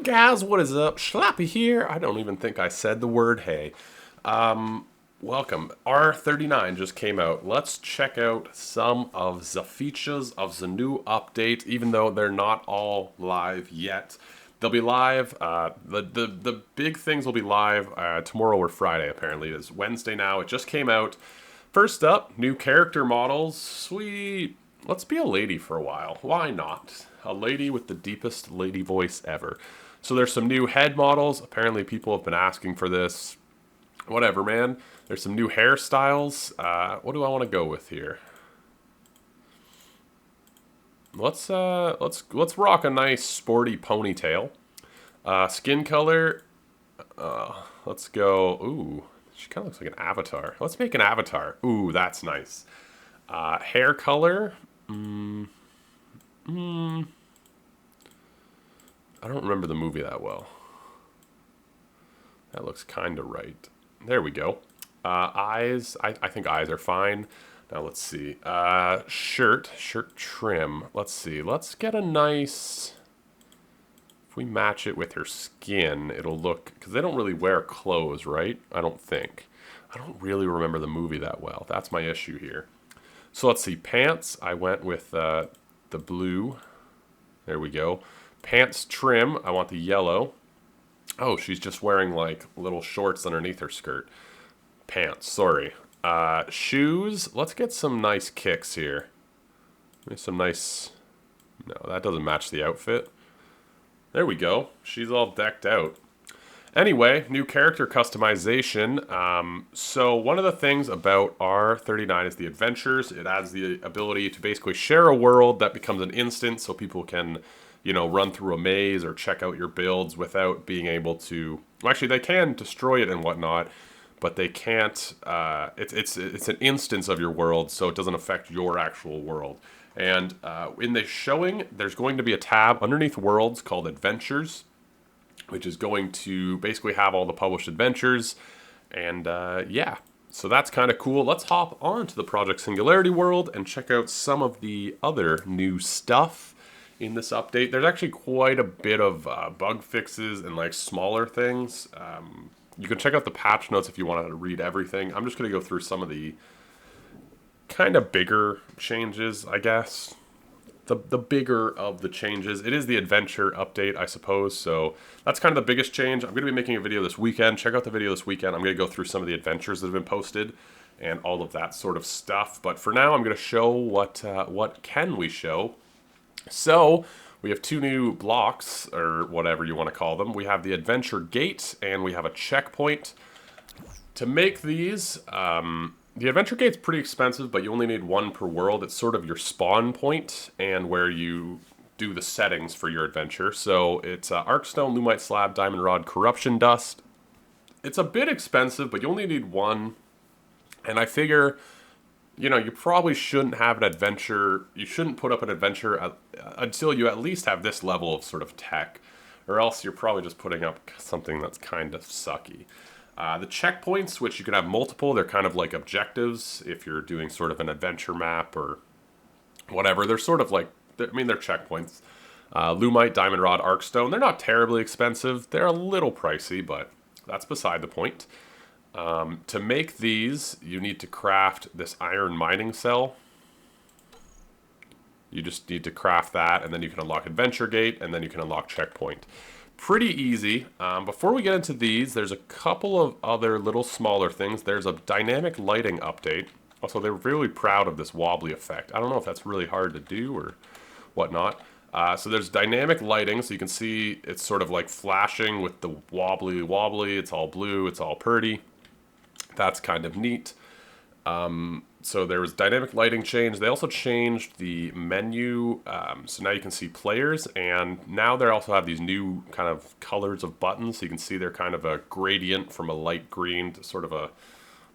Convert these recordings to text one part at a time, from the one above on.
Guys, what is up? Schlappy here. I don't even think I said the word hey. Welcome. R39 just came out. Let's check out some of the features of the new update, even though they're not all live yet. They'll be live. The big things will be live tomorrow or Friday, apparently. It is Wednesday now. It just came out. First up, new character models. Sweet. Let's be a lady for a while. Why not? A lady with the deepest lady voice ever. So there's some new head models. Apparently people have been asking for this. Whatever, man. There's some new hairstyles. What do I want to go with here? Let's rock a nice sporty ponytail. Skin color. Let's go. Ooh, she kind of looks like an avatar. Let's make an avatar. Ooh, that's nice. Hair color. I don't remember the movie that well. That looks kind of right. There we go. Eyes. I think eyes are fine. Now let's see. Shirt trim. Let's see. Let's get a nice. If we match it with her skin, it'll look, because they don't really wear clothes, right? I don't think. I don't really remember the movie that well. That's my issue here. So let's see. Pants. I went with the blue. There we go. Pants trim. I want the yellow. Oh, she's just wearing like little shorts underneath her skirt. Pants, sorry. Shoes. Let's get some nice kicks here. Maybe some nice. No, that doesn't match the outfit. There we go. She's all decked out. Anyway, new character customization. So one of the things about R39 is the adventures. It adds the ability to basically share a world that becomes an instant, so people can, you know, run through a maze or check out your builds without being able to. Well, actually, they can destroy it and whatnot, but they can't. It's an instance of your world, so it doesn't affect your actual world. And in the showing, there's going to be a tab underneath worlds called Adventures, which is going to basically have all the published adventures. And yeah, so that's kind of cool. Let's hop on to the Project Singularity world and check out some of the other new stuff in this update. There's actually quite a bit of bug fixes and like smaller things. You can check out the patch notes if you want to read everything. I'm just going to go through some of the kind of bigger changes, I guess. The bigger of the changes. It is the adventure update, I suppose, so that's kind of the biggest change. I'm going to be making a video this weekend. Check out the video this weekend. I'm going to go through some of the adventures that have been posted and all of that sort of stuff. But for now, I'm going to show what can we show. So we have two new blocks, or whatever you want to call them. We have the adventure gate, and we have a checkpoint. To make these, the adventure gate's pretty expensive, but you only need one per world. It's sort of your spawn point and where you do the settings for your adventure. So it's Arkstone, Lumite Slab, Diamond Rod, Corruption Dust. It's a bit expensive, but you only need one. And I figure, you know, you probably shouldn't have an adventure. You shouldn't put up an adventure until you at least have this level of sort of tech, or else you're probably just putting up something that's kind of sucky. The checkpoints, which you can have multiple, they're kind of like objectives if you're doing sort of an adventure map or whatever. They're sort of like, they're checkpoints. Lumite, Diamond Rod, Arkstone, they're not terribly expensive. They're a little pricey, but that's beside the point. To make these, you need to craft this iron mining cell. You just need to craft that, and then you can unlock Adventure Gate, and then you can unlock Checkpoint. Pretty easy. Before we get into these, there's a couple of other little smaller things. There's a dynamic lighting update. Also, they're really proud of this wobbly effect. I don't know if that's really hard to do or whatnot. So there's dynamic lighting, so you can see it's sort of like flashing with the wobbly. It's all blue, it's all pretty. That's kind of neat. So there was dynamic lighting change. They also changed the menu, so now you can see players, and now they also have these new kind of colors of buttons. So you can see they're kind of a gradient from a light green to sort of a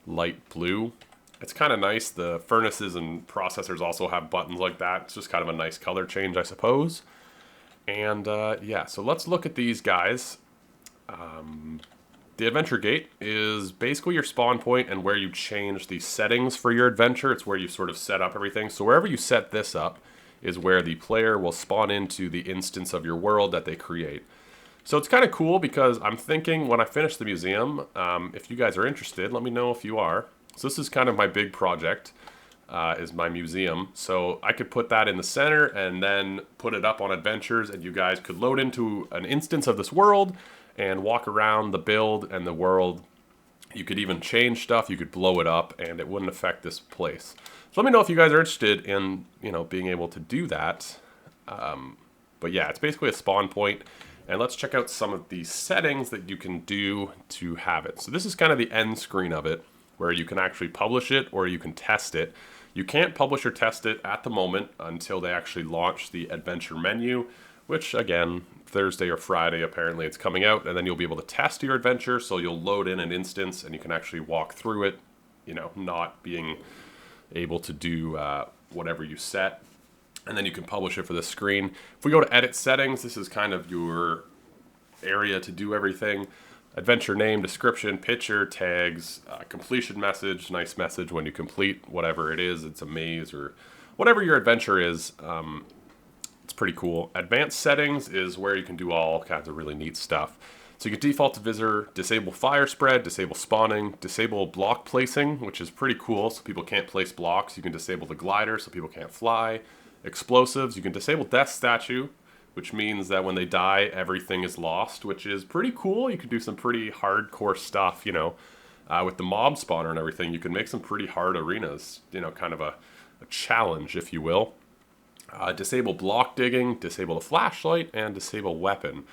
light blue. It's kind of nice. The furnaces and processors also have buttons like that. It's just kind of a nice color change, I suppose. And yeah, so let's look at these guys. The adventure gate is basically your spawn point and where you change the settings for your adventure. It's where you sort of set up everything. So wherever you set this up is where the player will spawn into the instance of your world that they create. So it's kind of cool because I'm thinking when I finish the museum, if you guys are interested, let me know if you are. So this is kind of my big project, is my museum. So I could put that in the center and then put it up on adventures, and you guys could load into an instance of this world and walk around the build and the world. You could even change stuff, you could blow it up, and it wouldn't affect this place. So let me know if you guys are interested in, being able to do that. But yeah, it's basically a spawn point. And let's check out some of the settings that you can do to have it. So this is kind of the end screen of it, where you can actually publish it or you can test it. You can't publish or test it at the moment until they actually launch the adventure menu, which again, Thursday or Friday, apparently it's coming out, and then you'll be able to test your adventure. So you'll load in an instance and you can actually walk through it, not being able to do whatever you set. And then you can publish it for the screen. If we go to edit settings, this is kind of your area to do everything. Adventure name, description, picture, tags, completion message, nice message when you complete whatever it is. It's a maze or whatever your adventure is. It's pretty cool. Advanced settings is where you can do all kinds of really neat stuff. So you can default to visitor, disable fire spread, disable spawning, disable block placing, which is pretty cool so people can't place blocks. You can disable the glider so people can't fly. Explosives, you can disable death statue, which means that when they die, everything is lost, which is pretty cool. You can do some pretty hardcore stuff, with the mob spawner and everything. You can make some pretty hard arenas, kind of a challenge, if you will. Disable block digging, disable the flashlight, and disable weapon.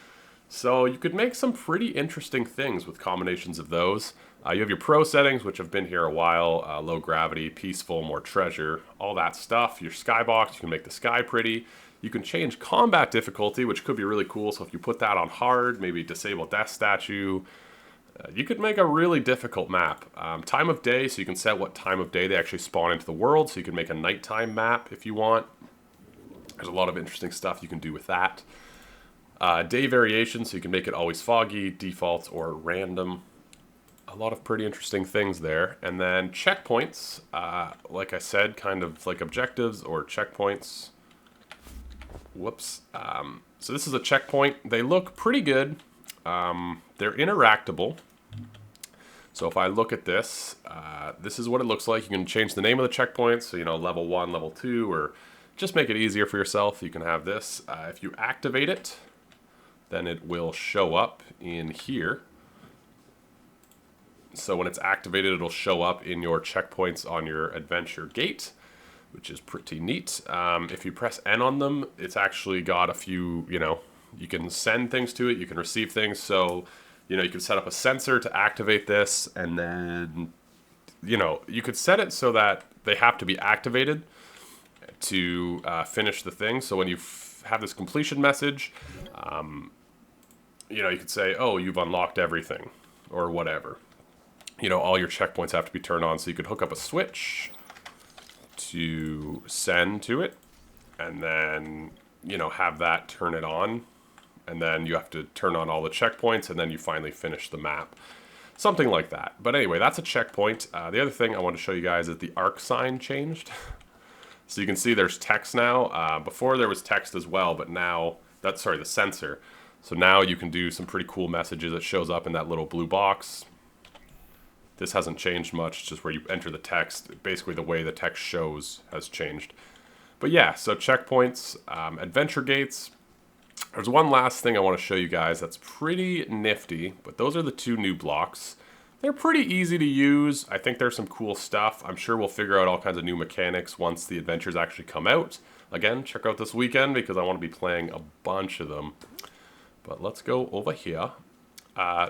So you could make some pretty interesting things with combinations of those. You have your pro settings, which have been here a while. Low gravity, peaceful, more treasure, all that stuff. Your skybox, you can make the sky pretty. You can change combat difficulty, which could be really cool. So if you put that on hard, maybe disable death statue, you could make a really difficult map. Time of day, so you can set what time of day they actually spawn into the world. So you can make a nighttime map if you want. There's a lot of interesting stuff you can do with that. Day variation, so you can make it always foggy, default, or random. A lot of pretty interesting things there. And then checkpoints, like I said, kind of like objectives or checkpoints. Whoops. So this is a checkpoint. They look pretty good. They're interactable. So if I look at this, this is what it looks like. You can change the name of the checkpoint. So, level 1, level 2, or just make it easier for yourself. You can have this. If you activate it, then it will show up in here. So when it's activated, it'll show up in your checkpoints on your adventure gate, which is pretty neat. If you press N on them, it's actually got a few, you can send things to it, you can receive things. So, you can set up a sensor to activate this, and then, you could set it so that they have to be activated to finish the thing. So when you have this completion message, you could say, oh, you've unlocked everything or whatever. All your checkpoints have to be turned on. So you could hook up a switch to send to it, and then, have that turn it on. And then you have to turn on all the checkpoints, and then you finally finish the map. Something like that. But anyway, that's a checkpoint. The other thing I want to show you guys is the arc sign changed. So you can see there's text now. Before there was text as well, but now, the sensor. So now you can do some pretty cool messages. It shows up in that little blue box. This hasn't changed much, it's just where you enter the text. Basically the way the text shows has changed. But yeah, so checkpoints, adventure gates. There's one last thing I want to show you guys that's pretty nifty, but those are the two new blocks. They're pretty easy to use. I think there's some cool stuff. I'm sure we'll figure out all kinds of new mechanics once the adventures actually come out. Again, check out this weekend because I want to be playing a bunch of them. But let's go over here.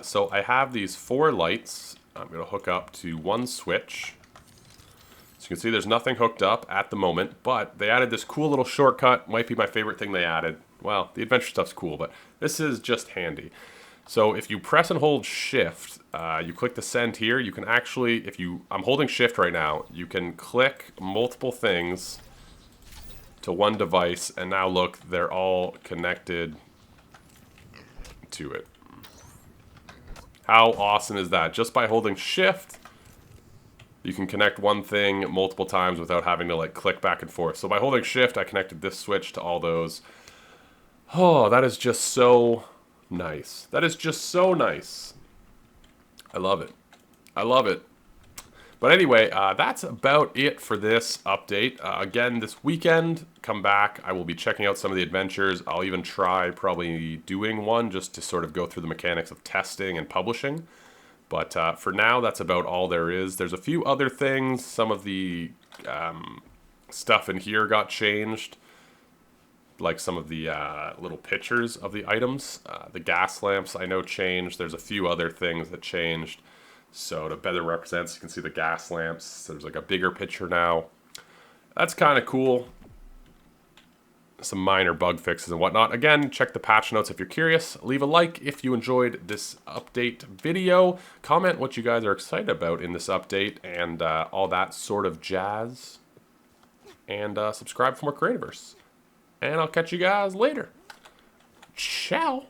So I have these 4 lights. I'm going to hook up to one switch. So you can see there's nothing hooked up at the moment, but they added this cool little shortcut. Might be my favorite thing they added. Well, the adventure stuff's cool, but this is just handy. So if you press and hold shift, you click the send here, you can actually, I'm holding shift right now, you can click multiple things to one device, and now look, they're all connected to it. How awesome is that? Just by holding shift, you can connect one thing multiple times without having to click back and forth. So by holding shift, I connected this switch to all those. Oh, that is just so Nice. That is just so nice. I love it. I love it. But anyway, that's about it for this update. Again, this weekend, come back. I will be checking out some of the adventures. I'll even try probably doing one just to sort of go through the mechanics of testing and publishing. But for now, that's about all there is. There's a few other things. Some of the stuff in here got changed. Like some of the little pictures of the items. The gas lamps I know changed. There's a few other things that changed. So to better represent, you can see the gas lamps. There's like a bigger picture now. That's kind of cool. Some minor bug fixes and whatnot. Again, check the patch notes if you're curious. Leave a like if you enjoyed this update video. Comment what you guys are excited about in this update and all that sort of jazz. And subscribe for more Creativerse. And I'll catch you guys later. Ciao.